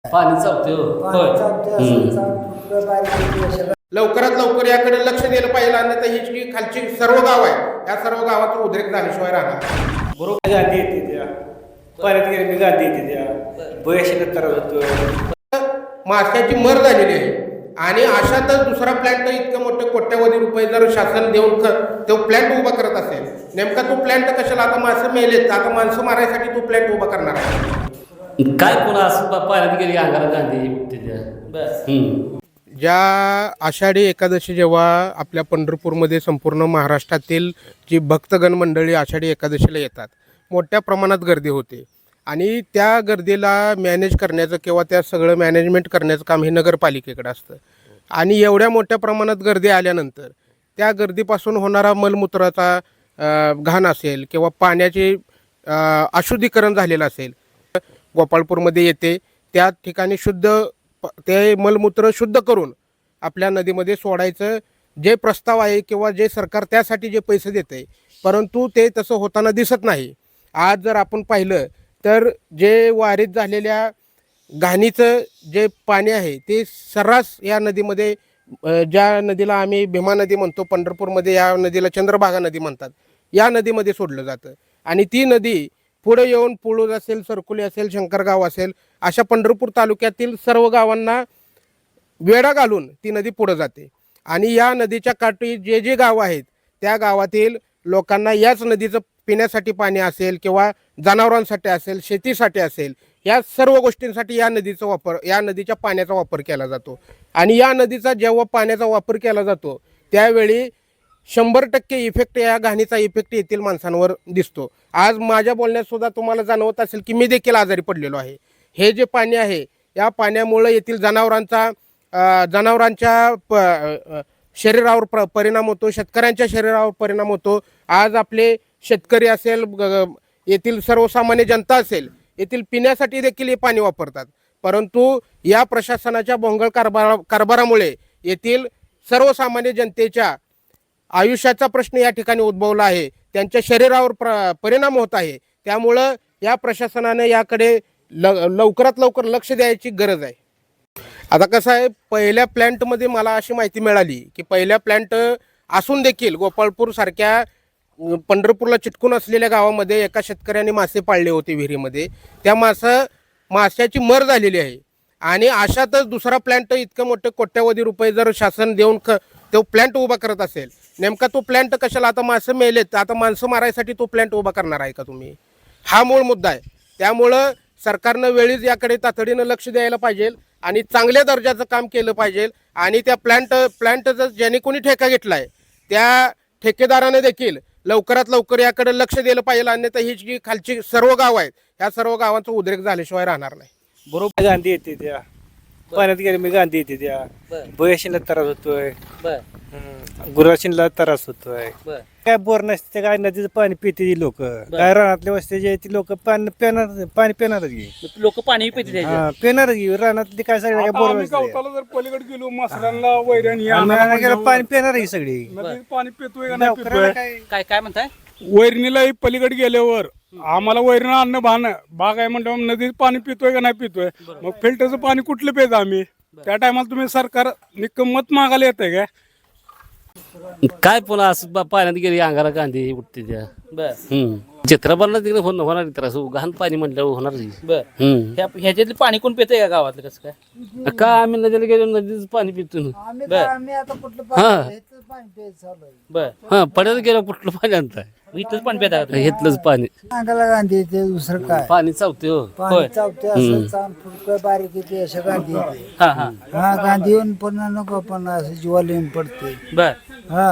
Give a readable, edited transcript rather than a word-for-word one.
पाणी चावते हो. होय. लवकरात लवकर याकडे लक्ष दिलं पाहिजे, अन्यथा ही जी खालची सर्व गाव आहे या सर्व गावाचा उद्रेक झाल्याशिवाय राहणार. बरोबर गांधी येते त्या परत गेले मी गांधी येते त्या बयाशीला त्रास होतो. मास्क्याची मर झालेली आहे आणि अशातच दुसरा प्लॅन्ट इतकं मोठे कोट्यवधी रुपये जर शासन देऊन तो प्लॅन्ट उभा करत असेल, नेमका तो प्लॅन्ट कशाला? आता माणसं मेलेत, आता माणसं मारायसाठी तो प्लॅन्ट उभा करणार आहे. काय पुन्हा असं पाण्यात गेली अंगाला गांधी उठते त्या. ज्या आषाढी एकादशी जेव्हा आपल्या पंढरपूरमध्ये संपूर्ण महाराष्ट्रातील जी भक्तगण मंडळी आषाढी एकादशीला येतात, मोठ्या प्रमाणात गर्दी होते आणि त्या गर्दीला मॅनेज करण्याचं किंवा त्या सगळं मॅनेजमेंट करण्याचं काम हे नगरपालिकेकडे असतं. आणि एवढ्या मोठ्या प्रमाणात गर्दी आल्यानंतर त्या गर्दीपासून होणारा मलमूत्राचा घाण असेल किंवा पाण्याचे अशुद्धीकरण झालेलं असेल, गोपाळपूरमध्ये येते त्या ठिकाणी ते मलमूत्र शुद्ध करून आपल्या नदीमध्ये सोडायचं जे प्रस्ताव आहे किंवा जे सरकार त्यासाठी जे पैसे देते, परंतु ते तसं होताना दिसत नाही. आज जर आपण पाहिलं तर जे वारीत झालेल्या घाणीचं जे पाणी आहे ते सर्रास या नदीमध्ये, ज्या नदीला आम्ही भीमा नदी म्हणतो, पंढरपूरमध्ये या नदीला चंद्रभागा नदी म्हणतात, या नदीमध्ये सोडलं जातं. आणि ती नदी पुढे येऊन पुळूज असेल, सरकुली असेल, शंकरगाव असेल, अशा पंढरपूर तालुक्यातील सर्व गावांना वेढा घालून ती नदी पुढे जाते. आणि या नदीच्या काठी जे जे गावं आहेत त्या गावातील लोकांना याच नदीचं पिण्यासाठी पाणी असेल किंवा जनावरांसाठी असेल, शेतीसाठी असेल, या सर्व गोष्टींसाठी या नदीच्या पाण्याचा वापर केला जातो. आणि या नदीचा जेव्हा पाण्याचा वापर केला जातो त्यावेळी 100% इफेक्ट, या घाणीचा इफेक्ट येथील माणसांवर दिसतो. आज माझ्या बोलण्यात सुद्धा तुम्हाला जाणवत असेल की मी देखील आजारी पडलेलो आहे. हे जे पाणी आहे या पाण्यामुळे येथील जनावरांच्या शरीरावर परिणाम होतो, शेतकऱ्यांच्या शरीरावर परिणाम होतो. आज आपले शेतकरी असेल, येथील सर्वसामान्य जनता असेल, येथील पिण्यासाठी देखील हे पाणी वापरतात. परंतु या प्रशासनाच्या भोंगळ कारभारामुळे येथील सर्वसामान्य जनतेच्या आयुष्याचा प्रश्न या ठिकाणी उद्भवला आहे, त्यांच्या शरीरावर परिणाम होत आहे. त्यामुळं या प्रशासनाने याकडे लवकरात लवकर लक्ष द्यायची गरज आहे. आता कसं आहे, पहिल्या प्लॅन्टमध्ये मला अशी माहिती मिळाली की पहिल्या प्लॅन्ट असून देखील गोपाळपूरसारख्या पंढरपूरला चिटकून असलेल्या गावामध्ये एका शेतकऱ्याने मासे पाळले होते विहिरीमध्ये. त्या माशाची मर झालेली आहे आणि अशातच दुसरा प्लॅन्ट इतकं मोठे कोट्यवधी रुपये जर शासन देऊन तो प्लॅन्ट उभा करत असेल, नेमका तो प्लॅन्ट कशाला? आता माणसं मेलेत, आता माणसं मारायसाठी तो प्लॅन्ट उभा करणार आहे का तुम्ही? हा मूळ मुद्दा आहे. त्यामुळं सरकारनं वेळीच याकडे तातडीनं लक्ष द्यायला पाहिजे आणि चांगल्या दर्जाचं काम केलं पाहिजे. आणि त्या प्लॅन्टचं ज्याने कोणी ठेका घेतला आहे त्या ठेकेदाराने देखील लवकरात लवकर याकडे लक्ष दिलं पाहिजे, अन्यथा ही जी खालची सर्व गाव आहेत या सर्व गावांचा उद्रेक झाल्याशिवाय राहणार नाही. बरोबर गांधी येते त्या पाण्यात गेले मी गांधी येते त्या बयाशीला त्रास होतोय, गुराशीला त्रास होतोय. काय बोर नसते, काय नदीचं पाणी पिते लोक, काय रानातल्या वस्तीचे ती लोक पाणी पिणारच घे, लोक पाणी पिते पिणारच घे. रानातली काय सगळं काय बोर जर पलीकडे गेलो मसरांना वैरण पाणी पिणार आहे सगळी. पाणी पितोय का नाही पितोय? काय काय म्हणताय? वैरणीला पलीकडे गेल्यावर आम्हाला वैरण आणणं बाग आहे म्हणतो, नदीत पाणी पितोय का नाही पितोय? मग फिल्टरचं पाणी कुठलं पितो आम्ही? त्या टायमाला तुम्ही सरकार निकमत मागायला येते का? काय पुन्हा असं पाण्यात गेली अंगाला गांधी उठते त्या. चित्रपटाला तिकडे होणार त्रास, घाण पाणी म्हटल्यावर होणार. ह्याच्यातलं पाणी कोण पितंय का गावातलं? कसं काय? का आम्ही नदीला गेलो नदीचं पाणी पितो ना. हा पड्यात गेलो कुठलं पाणी आणताय? इथलंच पाणी पिता घेतलंच पाणी. अंगाला गांधी येते, दुसरं काय? पाणी चावते हो. पाणी चावते असं चांद फुटकं बारीक येते, अशा गांधी येते. हा हा हा गांधी येऊन पण नको, पण असं जीवाला येऊन पडते. बर हा